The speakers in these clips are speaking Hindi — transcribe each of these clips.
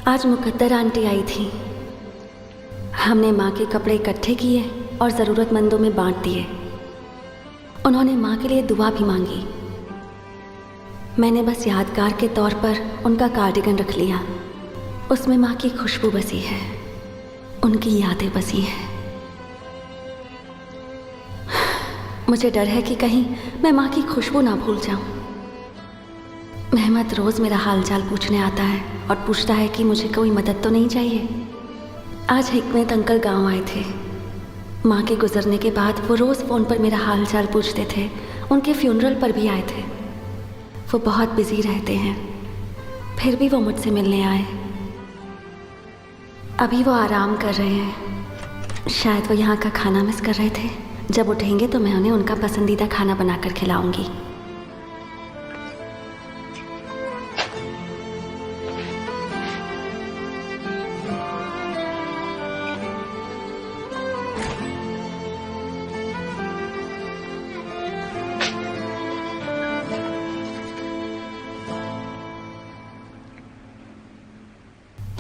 आज मुकद्दर आंटी आई थी। हमने माँ के कपड़े इकट्ठे किए और ज़रूरतमंदों में बांट दिए। उन्होंने माँ के लिए दुआ भी मांगी। मैंने बस यादगार के तौर पर उनका कार्डिगन रख लिया। उसमें माँ की खुशबू बसी है, उनकी यादें बसी हैं। मुझे डर है कि कहीं मैं माँ की खुशबू ना भूल जाऊं। मेहमद रोज़ मेरा हालचाल पूछने आता है और पूछता है कि मुझे कोई मदद तो नहीं चाहिए। आज हिकमत अंकल गांव आए थे। माँ के गुजरने के बाद वो रोज़ फ़ोन पर मेरा हालचाल पूछते थे। उनके फ्यूनरल पर भी आए थे। वो बहुत बिजी रहते हैं, फिर भी वो मुझसे मिलने आए। अभी वो आराम कर रहे हैं। शायद वो यहाँ का खाना मिस कर रहे थे। जब उठेंगे तो मैं उन्हें उनका पसंदीदा खाना बनाकर खिलाऊंगी।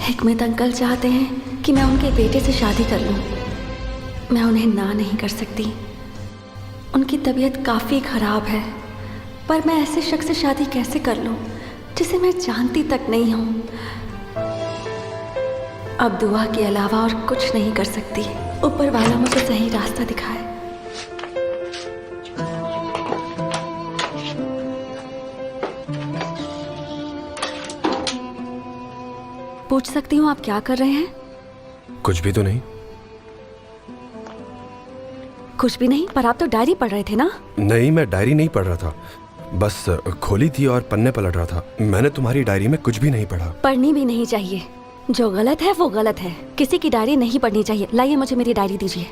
हिकमत अंकल चाहते हैं कि मैं उनके बेटे से शादी कर लूं। मैं उन्हें ना नहीं कर सकती। उनकी तबीयत काफ़ी ख़राब है, पर मैं ऐसे शख्स से शादी कैसे कर लूं जिसे मैं जानती तक नहीं हूं। अब दुआ के अलावा और कुछ नहीं कर सकती। ऊपर वाला मुझे सही रास्ता दिखाए। पूछ सकती हूँ आप क्या कर रहे हैं? कुछ भी तो नहीं। कुछ भी नहीं? पर आप तो डायरी पढ़ रहे थे ना? नहीं, मैं डायरी नहीं पढ़ रहा था, बस खोली थी और पन्ने पलट रहा था। मैंने तुम्हारी डायरी में कुछ भी नहीं पढ़ा। पढ़नी भी नहीं चाहिए। जो गलत है वो गलत है। किसी की डायरी नहीं पढ़नी चाहिए। लाइए मुझे मेरी डायरी दीजिए।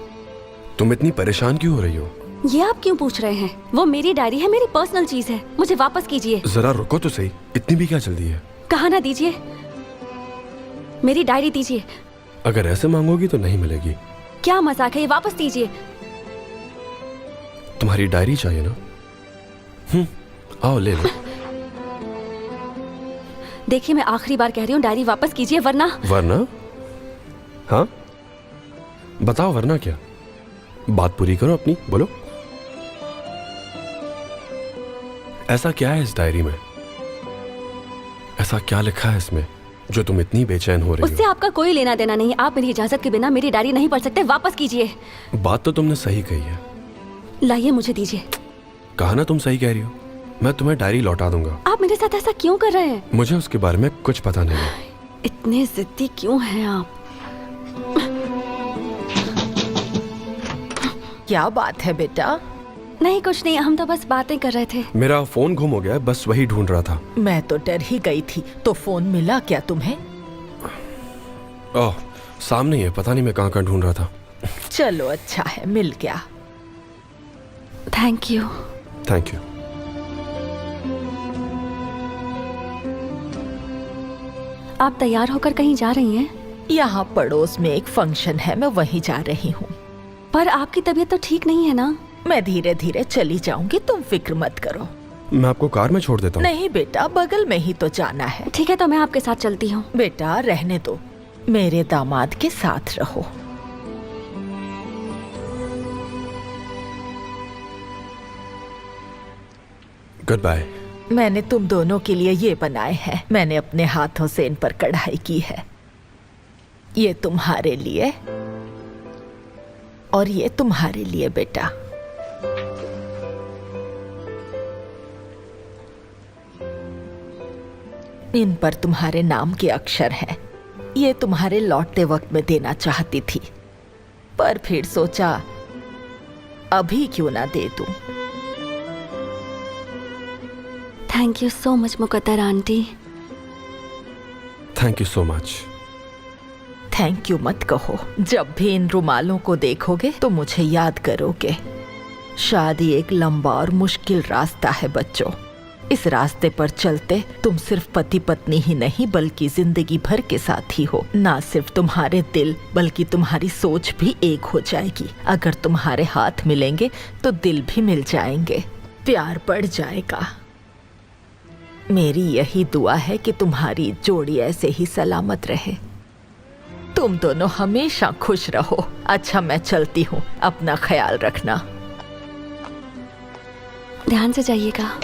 तुम इतनी परेशान क्यों हो रही हो? ये आप क्यों पूछ रहे हैं? वो मेरी डायरी है, मेरी पर्सनल चीज है। मुझे वापस कीजिए। जरा रुको तो सही, इतनी भी क्या जल्दी है? कहा ना दीजिए, मेरी डायरी दीजिए। अगर ऐसे मांगोगी तो नहीं मिलेगी। क्या मजाक है? ये वापस दीजिए। तुम्हारी डायरी चाहिए ना? आओ ले लो। देखिए, मैं आखिरी बार कह रही हूँ, डायरी वापस कीजिए वरना। वरना? हाँ बताओ, वरना क्या? बात पूरी करो अपनी, बोलो। ऐसा क्या है इस डायरी में? ऐसा क्या लिखा है इसमें जो तुम इतनी बेचैन हो रही हो? उससे आपका कोई लेना देना नहीं। आप मेरी इजाजत के बिना मेरी डायरी नहीं पढ़ सकते। वापस कीजिए। बात तो तुमने सही कही है। लाइए, मुझे दीजिए। कहा ना तुम सही कह रही हो। मैं तुम्हें डायरी लौटा दूंगा। आप मेरे साथ ऐसा क्यों कर रहे हैं? मुझे उसके बारे में कुछ पता नहीं है। इतने जिद्दी क्यों हैं आप? क्या बात है बेटा? नहीं, कुछ नहीं। हम तो बस बातें कर रहे थे। मेरा फोन गुम हो गया, बस वही ढूंढ रहा था। मैं तो डर ही गई थी। तो फोन मिला क्या तुम्हें? ओह, सामने ही है। पता नहीं मैं कहाँ ढूंढ रहा था। चलो अच्छा है, मिल गया। Thank you. Thank you. आप तैयार होकर कहीं जा रही हैं? यहाँ पड़ोस में एक फंक्शन है, मैं वहीं जा रही हूँ। पर आपकी तबीयत तो ठीक नहीं है ना? मैं धीरे धीरे चली जाऊंगी, तुम फिक्र मत करो। मैं आपको कार में छोड़ देता हूँ। नहीं बेटा, बगल में ही तो जाना है। ठीक है, तो मैं आपके साथ चलती हूँ। बेटा रहने दो, मेरे दामाद के साथ रहो। Good bye. मैंने तुम दोनों के लिए ये बनाए हैं। मैंने अपने हाथों से इन पर कढ़ाई की है। ये तुम्हारे लिए और ये तुम्हारे लिए बेटा। इन पर तुम्हारे नाम के अक्षर हैं। ये तुम्हारे लौटते वक्त में देना चाहती थी, पर फिर सोचा अभी क्यों ना दे दूं। Thank you so much Muqaddar aunty. Thank you so much. Thank you मत कहो। जब भी इन रुमालों को देखोगे तो मुझे याद करोगे। शादी एक लंबा और मुश्किल रास्ता है बच्चों। इस रास्ते पर चलते तुम सिर्फ पति पत्नी ही नहीं बल्कि जिंदगी भर के साथी हो। ना सिर्फ तुम्हारे दिल बल्कि तुम्हारी सोच भी एक हो जाएगी। अगर तुम्हारे हाथ मिलेंगे तो दिल भी मिल जाएंगे, प्यार बढ़ जाएगा। मेरी यही दुआ है कि तुम्हारी जोड़ी ऐसे ही सलामत रहे। तुम दोनों हमेशा खुश रहो। अच्छा, मैं चलती हूँ, अपना ख्याल रखना। ध्यान से जाइएगा।